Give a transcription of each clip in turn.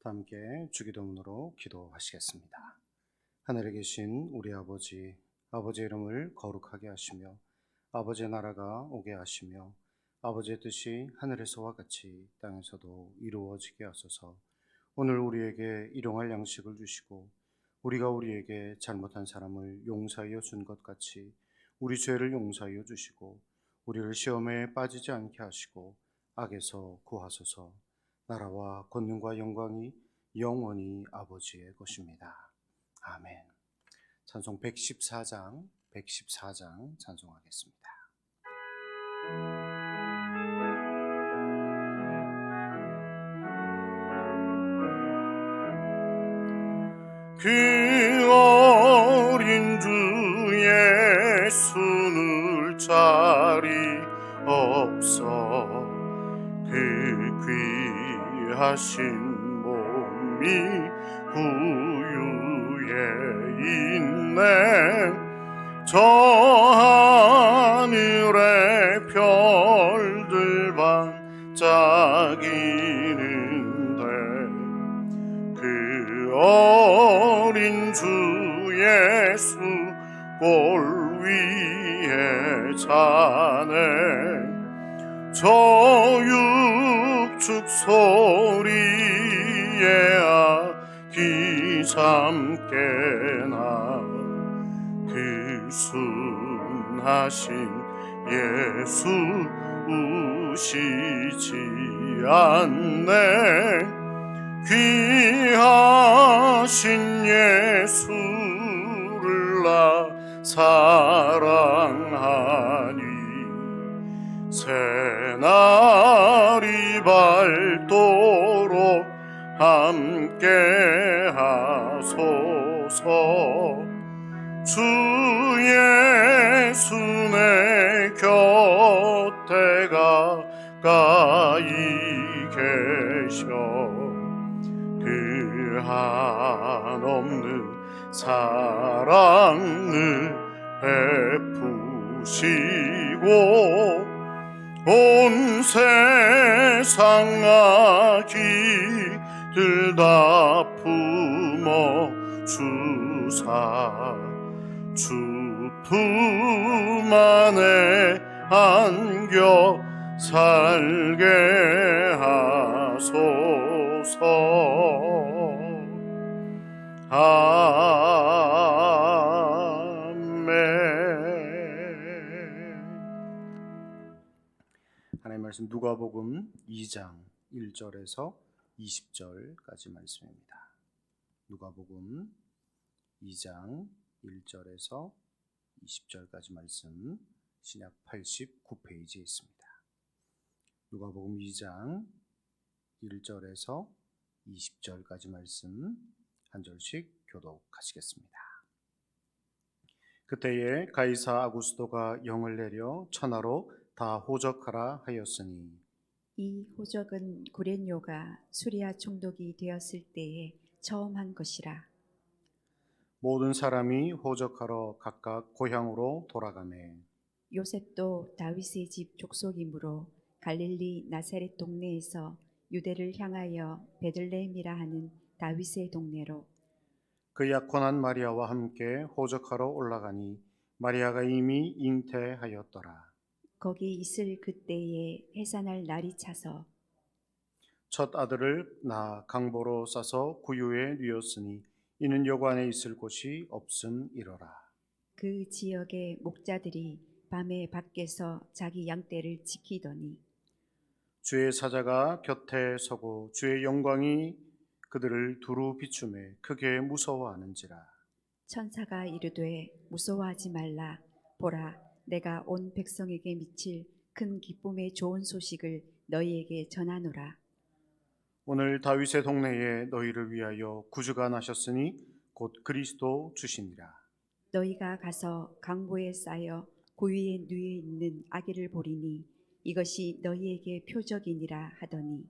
함께 주기도문으로 기도하시겠습니다. 하늘에 계신 우리 아버지, 아버지의 이름을 거룩하게 하시며 아버지의 나라가 오게 하시며 아버지의 뜻이 하늘에서와 같이 땅에서도 이루어지게 하소서. 오늘 우리에게 일용할 양식을 주시고 우리가 우리에게 잘못한 사람을 용서하여 준 것 같이 우리 죄를 용서하여 주시고 우리를 시험에 빠지지 않게 하시고 악에서 구하소서. 나라와 권능과 영광이 영원히 아버지의 것입니다. 아멘. 찬송 114장 찬송하겠습니다. 그 어린 주 예수를 자리 없어 그 귀하신 몸이 구유에 있네. 저 하늘의 별들 반짝이는데 그 어린 주 예수 골 위에 자네. 저 육축 소리에 아기 잠깨나 그 순하신 예수 우시지 않네. 귀하신 예수를 나 사랑하니 새날이 밝도록 함께 하소서. 주 예수 내 곁에 가까이 계셔 그 한없는 사랑을 베푸시고 온 세상 악기들 다 품어 주사 주 품 안에 안겨 살게 하소서. 아멘. 하나님의 말씀 누가복음 2장 1절에서 20절까지 말씀입니다. 누가복음 2장 1절에서 20절까지 말씀 신약 89페이지에 있습니다. 누가복음 2장 1절에서 20절까지 말씀 한 절씩 교독하시겠습니다. 그때에 가이사 아구스도가 영을 내려 천하로 다 호적하라 하였으니 이 호적은 구롄요가 수리아 총독이 되었을 때에 처음 한 것이라. 모든 사람이 호적하러 각각 고향으로 돌아가매 요셉도 다윗의 집 족속이므로 갈릴리 나사렛 동네에서 유대를 향하여 베들레헴이라 하는 다윗의 동네로 그 약혼한 마리아와 함께 호적하러 올라가니 마리아가 이미 잉태하였더라. 거기 있을 그때에 해산할 날이 차서 첫 아들을 낳아 강보로 싸서 구유에 뉘었으니 이는 여관에 있을 곳이 없음이로라. 그 지역의 목자들이 밤에 밖에서 자기 양떼를 지키더니 주의 사자가 곁에 서고 주의 영광이 그들을 두루 비추매 크게 무서워하는지라. 천사가 이르되 무서워하지 말라. 보라, 내가 온 백성에게 미칠 큰 기쁨의 좋은 소식을 너희에게 전하노라. 오늘 다윗의 동네에 너희를 위하여 구주가 나셨으니 곧 그리스도 주시니라. 너희가 가서 강보에 쌓여 고위에 누워 있는 아기를 보리니 이것이 너희에게 표적이니라 하더니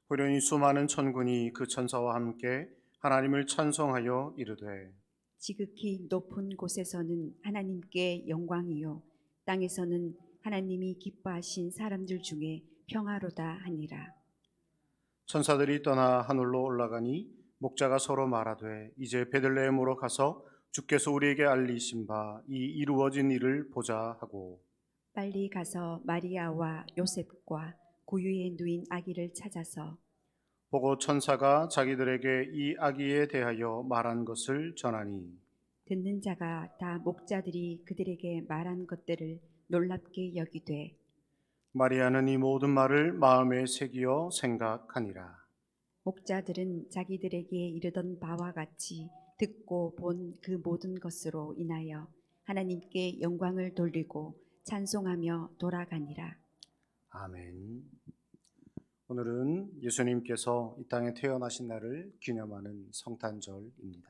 호련히 수많은 천군이 그 천사와 함께 하나님을 찬송하여 이르되 지극히 높은 곳에서는 하나님께 영광이요 땅에서는 하나님이 기뻐하신 사람들 중에 평화로다 하니라. 천사들이 떠나 하늘로 올라가니 목자가 서로 말하되 이제 베들레헴으로 가서 주께서 우리에게 알리신 바 이 이루어진 일을 보자 하고 빨리 가서 마리아와 요셉과 구유에 누인 아기를 찾아서 보고 천사가 자기들에게 이 아기에 대하여 말한 것을 전하니 듣는 자가 다 목자들이 그들에게 말한 것들을 놀랍게 여기되 마리아는 이 모든 말을 마음에 새기어 생각하니라. 목자들은 자기들에게 이르던 바와 같이 듣고 본 그 모든 것으로 인하여 하나님께 영광을 돌리고 찬송하며 돌아가니라. 아멘. 오늘은 예수님께서 이 땅에 태어나신 날을 기념하는 성탄절입니다.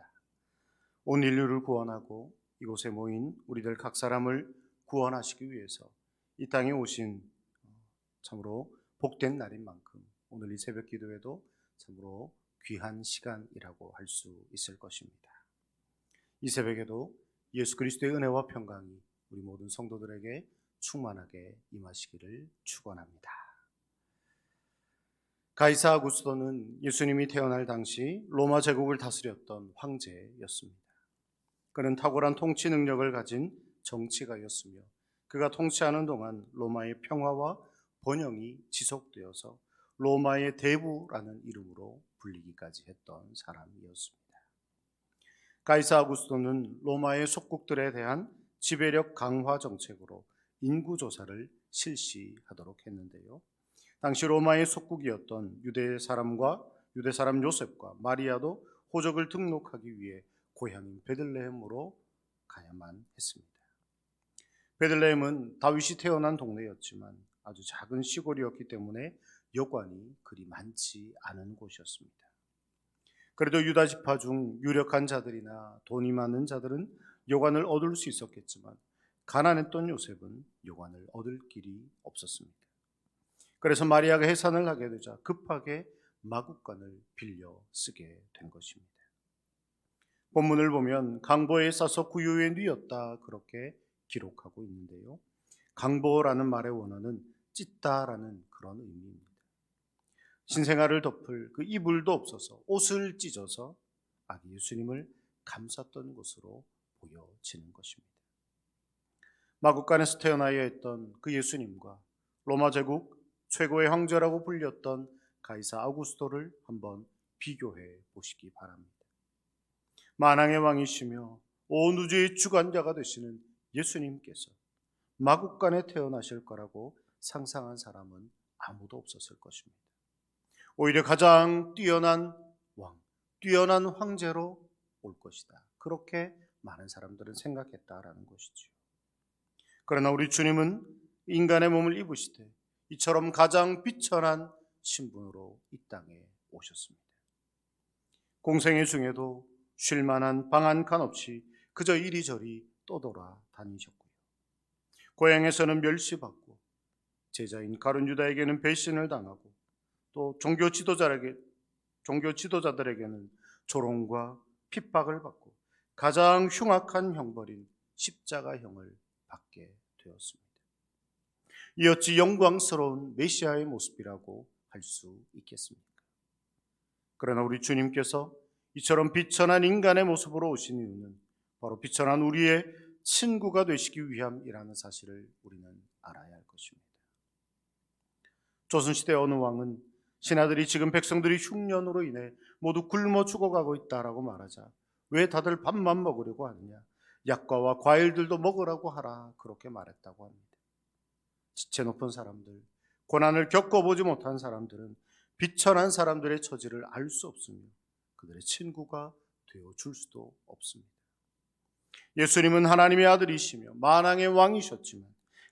온 인류를 구원하고 이곳에 모인 우리들 각 사람을 구원하시기 위해서 이 땅에 오신 참으로 복된 날인 만큼 오늘 이 새벽 기도에도 참으로 귀한 시간이라고 할 수 있을 것입니다. 이 새벽에도 예수 그리스도의 은혜와 평강이 우리 모든 성도들에게 충만하게 임하시기를 축원합니다. 가이사 아구스토는 예수님이 태어날 당시 로마 제국을 다스렸던 황제였습니다. 그는 탁월한 통치 능력을 가진 정치가였으며 그가 통치하는 동안 로마의 평화와 번영이 지속되어서 로마의 대부라는 이름으로 불리기까지 했던 사람이었습니다. 가이사 아구스토는 로마의 속국들에 대한 지배력 강화 정책으로 인구조사를 실시하도록 했는데요. 당시 로마의 속국이었던 유대 사람 요셉과 마리아도 호적을 등록하기 위해 고향인 베들레헴으로 가야만 했습니다. 베들레헴은 다윗이 태어난 동네였지만 아주 작은 시골이었기 때문에 여관이 그리 많지 않은 곳이었습니다. 그래도 유다 지파 중 유력한 자들이나 돈이 많은 자들은 여관을 얻을 수 있었겠지만 가난했던 요셉은 여관을 얻을 길이 없었습니다. 그래서 마리아가 해산을 하게 되자 급하게 마구간을 빌려 쓰게 된 것입니다. 본문을 보면 강보에 싸서 구유에 뉘었다 그렇게 기록하고 있는데요. 강보라는 말의 원어는 찢다라는 그런 의미입니다. 신생아를 덮을 그 이불도 없어서 옷을 찢어서 아기 예수님을 감쌌던 것으로 보여지는 것입니다. 마구간에서 태어나야 했던 그 예수님과 로마 제국 최고의 황제라고 불렸던 가이사 아구스토를 한번 비교해 보시기 바랍니다. 만왕의 왕이시며 온 우주의 주관자가 되시는 예수님께서 마구간에 태어나실 거라고 상상한 사람은 아무도 없었을 것입니다. 오히려 가장 뛰어난 왕, 뛰어난 황제로 올 것이다. 그렇게 많은 사람들은 생각했다라는 것이죠. 그러나 우리 주님은 인간의 몸을 입으시되 이처럼 가장 비천한 신분으로 이 땅에 오셨습니다. 공생애 중에도 쉴만한 방 한 칸 없이 그저 이리저리 떠돌아 다니셨고요. 고향에서는 멸시받고 제자인 가룟 유다에게는 배신을 당하고 또 종교 지도자들에게는 조롱과 핍박을 받고 가장 흉악한 형벌인 십자가형을 받게 되었습니다. 이 어찌 영광스러운 메시아의 모습이라고 할 수 있겠습니까? 그러나 우리 주님께서 이처럼 비천한 인간의 모습으로 오신 이유는 바로 비천한 우리의 친구가 되시기 위함이라는 사실을 우리는 알아야 할 것입니다. 조선시대 어느 왕은 신하들이 지금 백성들이 흉년으로 인해 모두 굶어 죽어가고 있다라고 말하자 왜 다들 밥만 먹으려고 하느냐, 약과와 과일들도 먹으라고 하라 그렇게 말했다고 합니다. 지체 높은 사람들, 고난을 겪어보지 못한 사람들은 비천한 사람들의 처지를 알 수 없으며 그들의 친구가 되어줄 수도 없습니다. 예수님은 하나님의 아들이시며 만왕의 왕이셨지만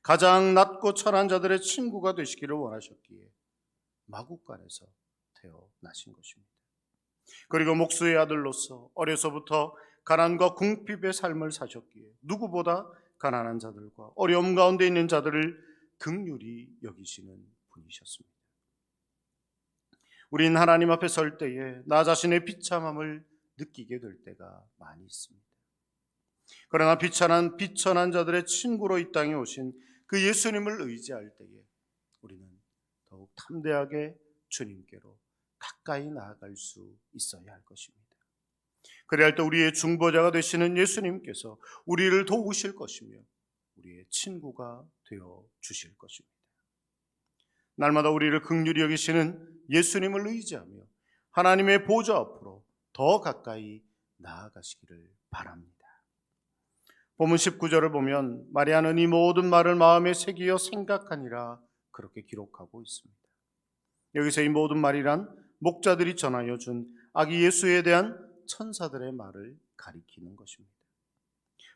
가장 낮고 천한 자들의 친구가 되시기를 원하셨기에 마구간에서 태어나신 것입니다. 그리고 목수의 아들로서 어려서부터 가난과 궁핍의 삶을 사셨기에 누구보다 가난한 자들과 어려움 가운데 있는 자들을 긍휼히 여기시는 분이셨습니다. 우린 하나님 앞에 설 때에 나 자신의 비참함을 느끼게 될 때가 많이 있습니다. 그러나 비천한 자들의 친구로 이 땅에 오신 그 예수님을 의지할 때에 우리는 더욱 담대하게 주님께로 가까이 나아갈 수 있어야 할 것입니다. 그래야 할 때 우리의 중보자가 되시는 예수님께서 우리를 도우실 것이며 우리의 친구가 되어 주실 것입니다. 날마다 우리를 긍휼히 여기시는 예수님을 의지하며 하나님의 보좌 앞으로 더 가까이 나아가시기를 바랍니다. 본문 19절을 보면 마리아는 이 모든 말을 마음에 새기어 생각하니라 그렇게 기록하고 있습니다. 여기서 이 모든 말이란 목자들이 전하여 준 아기 예수에 대한 천사들의 말을 가리키는 것입니다.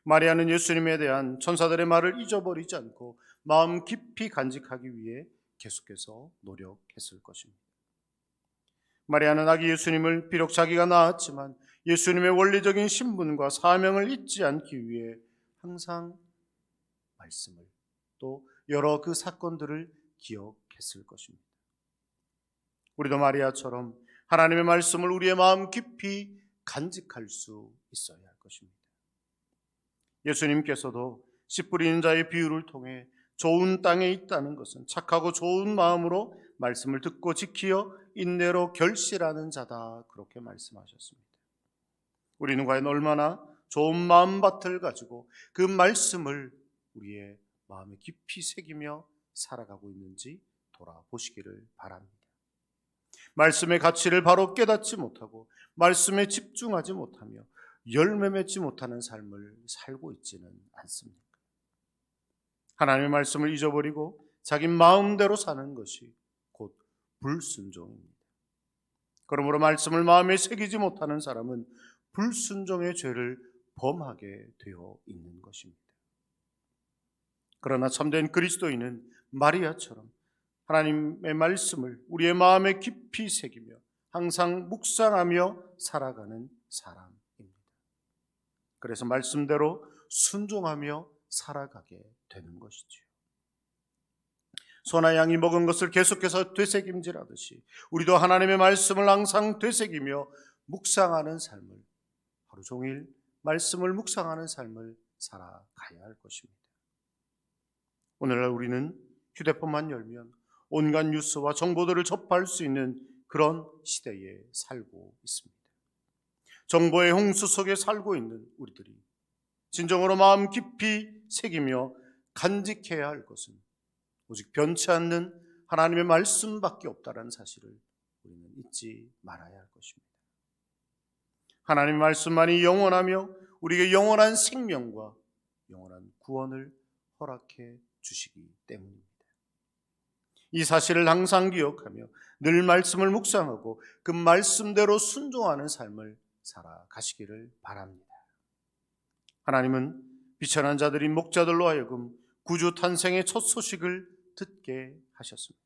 마리아는 예수님에 대한 천사들의 말을 잊어버리지 않고 마음 깊이 간직하기 위해 계속해서 노력했을 것입니다. 마리아는 아기 예수님을 비록 자기가 낳았지만 예수님의 원리적인 신분과 사명을 잊지 않기 위해 항상 말씀을 또 여러 그 사건들을 기억했을 것입니다. 우리도 마리아처럼 하나님의 말씀을 우리의 마음 깊이 간직할 수 있어야 할 것입니다. 예수님께서도 씨 뿌리는 자의 비유를 통해 좋은 땅에 있다는 것은 착하고 좋은 마음으로 말씀을 듣고 지키어 인내로 결실하는 자다 그렇게 말씀하셨습니다. 우리는 과연 얼마나 좋은 마음밭을 가지고 그 말씀을 우리의 마음에 깊이 새기며 살아가고 있는지 돌아보시기를 바랍니다. 말씀의 가치를 바로 깨닫지 못하고 말씀에 집중하지 못하며 열매 맺지 못하는 삶을 살고 있지는 않습니까? 하나님의 말씀을 잊어버리고 자기 마음대로 사는 것이 곧 불순종입니다. 그러므로 말씀을 마음에 새기지 못하는 사람은 불순종의 죄를 범하게 되어 있는 것입니다. 그러나 참된 그리스도인은 마리아처럼 하나님의 말씀을 우리의 마음에 깊이 새기며 항상 묵상하며 살아가는 사람입니다. 그래서 말씀대로 순종하며 살아가게 되는 것이지요. 소나 양이 먹은 것을 계속해서 되새김질하듯이 우리도 하나님의 말씀을 항상 되새기며 묵상하는 삶을, 하루 종일 말씀을 묵상하는 삶을 살아가야 할 것입니다. 오늘날 우리는 휴대폰만 열면 온갖 뉴스와 정보들을 접할 수 있는 그런 시대에 살고 있습니다. 정보의 홍수 속에 살고 있는 우리들이 진정으로 마음 깊이 새기며 간직해야 할 것은 오직 변치 않는 하나님의 말씀밖에 없다는 사실을 우리는 잊지 말아야 할 것입니다. 하나님의 말씀만이 영원하며 우리에게 영원한 생명과 영원한 구원을 허락해 주시기 때문입니다. 이 사실을 항상 기억하며 늘 말씀을 묵상하고 그 말씀대로 순종하는 삶을 살아가시기를 바랍니다. 하나님은 비천한 자들인 목자들로 하여금 구주 탄생의 첫 소식을 듣게 하셨습니다.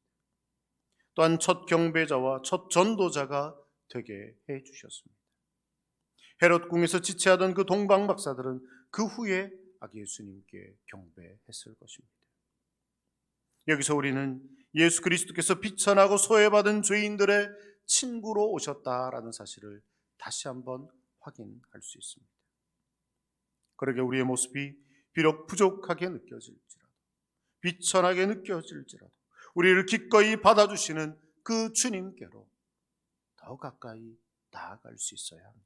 또한 첫 경배자와 첫 전도자가 되게 해 주셨습니다. 헤롯 궁에서 지체하던 그 동방 박사들은 그 후에 아기 예수님께 경배했을 것입니다. 여기서 우리는 예수 그리스도께서 비천하고 소외받은 죄인들의 친구로 오셨다라는 사실을 다시 한번 확인할 수 있습니다. 그러게 우리의 모습이 비록 부족하게 느껴질지라도 비천하게 느껴질지라도 우리를 기꺼이 받아주시는 그 주님께로 더 가까이 나아갈 수 있어야 합니다.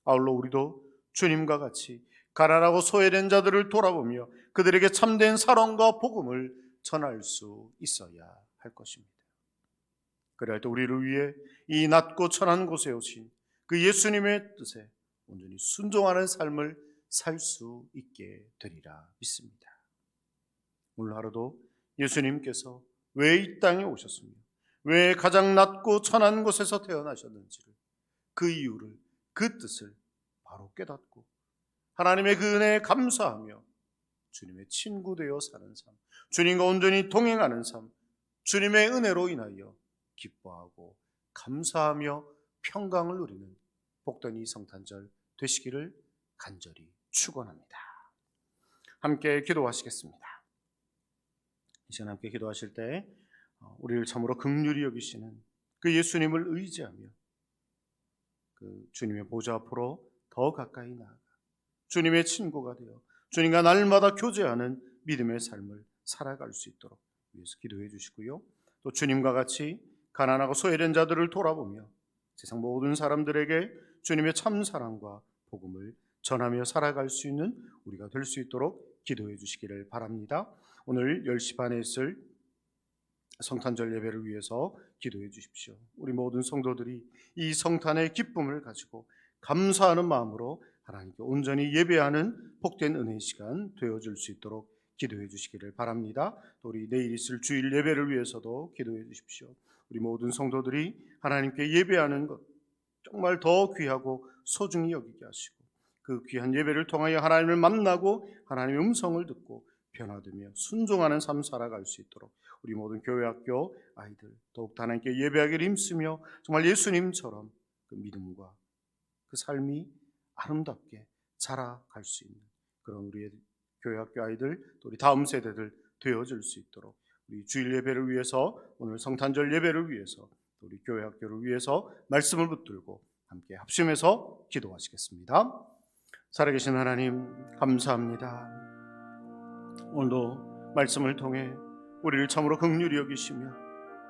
아울러 우리도 주님과 같이 가난하고 소외된 자들을 돌아보며 그들에게 참된 사랑과 복음을 전할 수 있어야 할 것입니다. 그래야 또 우리를 위해 이 낮고 천한 곳에 오신 그 예수님의 뜻에 온전히 순종하는 삶을 살 수 있게 되리라 믿습니다. 오늘 하루도 예수님께서 왜 이 땅에 오셨으며 왜 가장 낮고 천한 곳에서 태어나셨는지를 그 이유를 그 뜻을 바로 깨닫고 하나님의 그 은혜에 감사하며 주님의 친구 되어 사는 삶, 주님과 온전히 동행하는 삶, 주님의 은혜로 인하여 기뻐하고 감사하며 평강을 누리는 복된 이 성탄절 되시기를 간절히 축원합니다. 함께 기도하시겠습니다. 이 시간 함께 기도하실 때 우리를 참으로 긍휼히 여기시는 그 예수님을 의지하며 그 주님의 보좌 앞으로 더 가까이 나아가 주님의 친구가 되어 주님과 날마다 교제하는 믿음의 삶을 살아갈 수 있도록 위해서 기도해 주시고요. 또 주님과 같이 가난하고 소외된 자들을 돌아보며 세상 모든 사람들에게 주님의 참 사랑과 복음을 전하며 살아갈 수 있는 우리가 될 수 있도록 기도해 주시기를 바랍니다. 오늘 10시 반에 있을 성탄절 예배를 위해서 기도해 주십시오. 우리 모든 성도들이 이 성탄의 기쁨을 가지고 감사하는 마음으로 하나님께 온전히 예배하는 복된 은혜의 시간 되어줄 수 있도록 기도해 주시기를 바랍니다. 또 우리 내일 있을 주일 예배를 위해서도 기도해 주십시오. 우리 모든 성도들이 하나님께 예배하는 것 정말 더 귀하고 소중히 여기게 하시고 그 귀한 예배를 통하여 하나님을 만나고 하나님의 음성을 듣고 변화되며 순종하는 삶 살아갈 수 있도록 우리 모든 교회학교 아이들 더욱 하나님께 예배하기를 힘쓰며 정말 예수님처럼 그 믿음과 그 삶이 아름답게 자라갈 수 있는 그런 우리의 교회학교 아이들 또 우리 다음 세대들 되어질 수 있도록 우리 주일 예배를 위해서 오늘 성탄절 예배를 위해서 또 우리 교회학교를 위해서 말씀을 붙들고 함께 합심해서 기도하시겠습니다. 살아계신 하나님 감사합니다. 오늘도 말씀을 통해 우리를 참으로 긍휼히 여기시며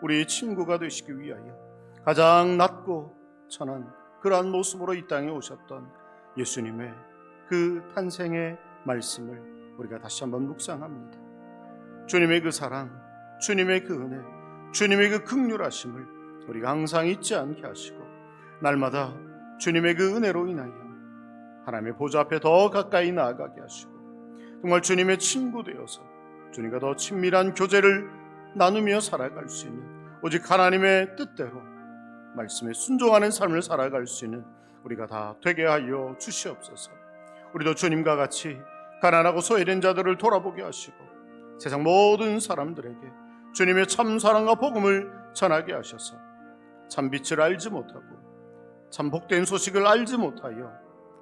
우리의 친구가 되시기 위하여 가장 낮고 천한 그러한 모습으로 이 땅에 오셨던 예수님의 그 탄생의 말씀을 우리가 다시 한번 묵상합니다. 주님의 그 사랑, 주님의 그 은혜, 주님의 그 긍휼하심을 우리가 항상 잊지 않게 하시고 날마다 주님의 그 은혜로 인하여 하나님의 보좌 앞에 더 가까이 나아가게 하시고 정말 주님의 친구 되어서 주님과 더 친밀한 교제를 나누며 살아갈 수 있는 오직 하나님의 뜻대로 말씀에 순종하는 삶을 살아갈 수 있는 우리가 다 되게 하여 주시옵소서. 우리도 주님과 같이 가난하고 소외된 자들을 돌아보게 하시고 세상 모든 사람들에게 주님의 참 사랑과 복음을 전하게 하셔서 참 빛을 알지 못하고 참 복된 소식을 알지 못하여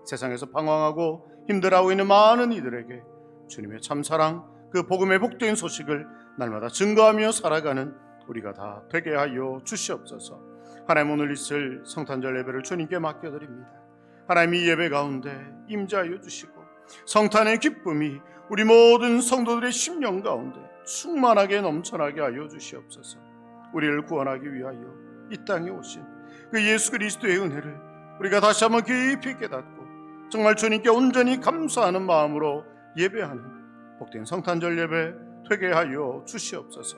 세상에서 방황하고 힘들어하고 있는 많은 이들에게 주님의 참 사랑 그 복음의 복된 소식을 날마다 증거하며 살아가는 우리가 다 되게 하여 주시옵소서. 하나님 오늘 있을 성탄절 예배를 주님께 맡겨드립니다. 하나님 이 예배 가운데 임재하여 주시고 성탄의 기쁨이 우리 모든 성도들의 심령 가운데 충만하게 넘쳐나게 하여 주시옵소서. 우리를 구원하기 위하여 이 땅에 오신 그 예수 그리스도의 은혜를 우리가 다시 한번 깊이 깨닫고 정말 주님께 온전히 감사하는 마음으로 예배하는 복된 성탄절 예배 되게 하여 주시옵소서.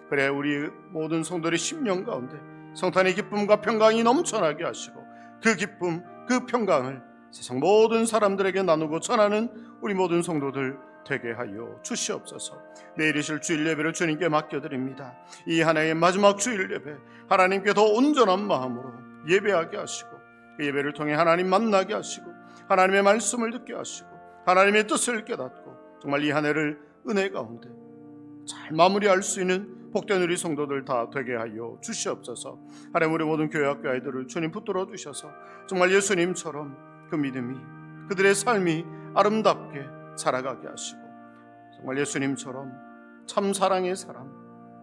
그래 우리 모든 성도들의 심령 가운데 성탄의 기쁨과 평강이 넘쳐나게 하시고 그 기쁨 그 평강을 세상 모든 사람들에게 나누고 전하는 우리 모든 성도들 되게 하여 주시옵소서. 내일 이실 주일 예배를 주님께 맡겨드립니다. 이 하나의 마지막 주일 예배 하나님께 더 온전한 마음으로 예배하게 하시고 그 예배를 통해 하나님 만나게 하시고 하나님의 말씀을 듣게 하시고 하나님의 뜻을 깨닫고 정말 이 한 해를 은혜 가운데 잘 마무리할 수 있는 복된 우리 성도들 다 되게 하여 주시옵소서. 하나님 우리 모든 교회학교 아이들을 주님 붙들어 주셔서 정말 예수님처럼 그 믿음이 그들의 삶이 아름답게 살아가게 하시고 정말 예수님처럼 참 사랑의 사람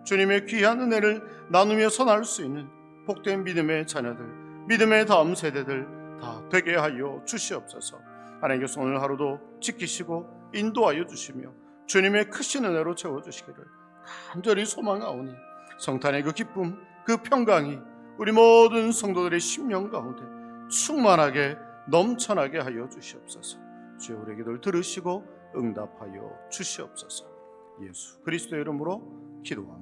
주님의 귀한 은혜를 나누며 선할 수 있는 복된 믿음의 자녀들 믿음의 다음 세대들 다 되게 하여 주시옵소서. 하나님께서 오늘 하루도 지키시고 인도하여 주시며 주님의 크신 은혜로 채워주시기를 간절히 소망하오니 성탄의 그 기쁨 그 평강이 우리 모든 성도들의 심령 가운데 충만하게 넘쳐나게 하여 주시옵소서. 주여 우리의 기도를 들으시고 응답하여 주시옵소서. 예수 그리스도의 이름으로 기도합니다.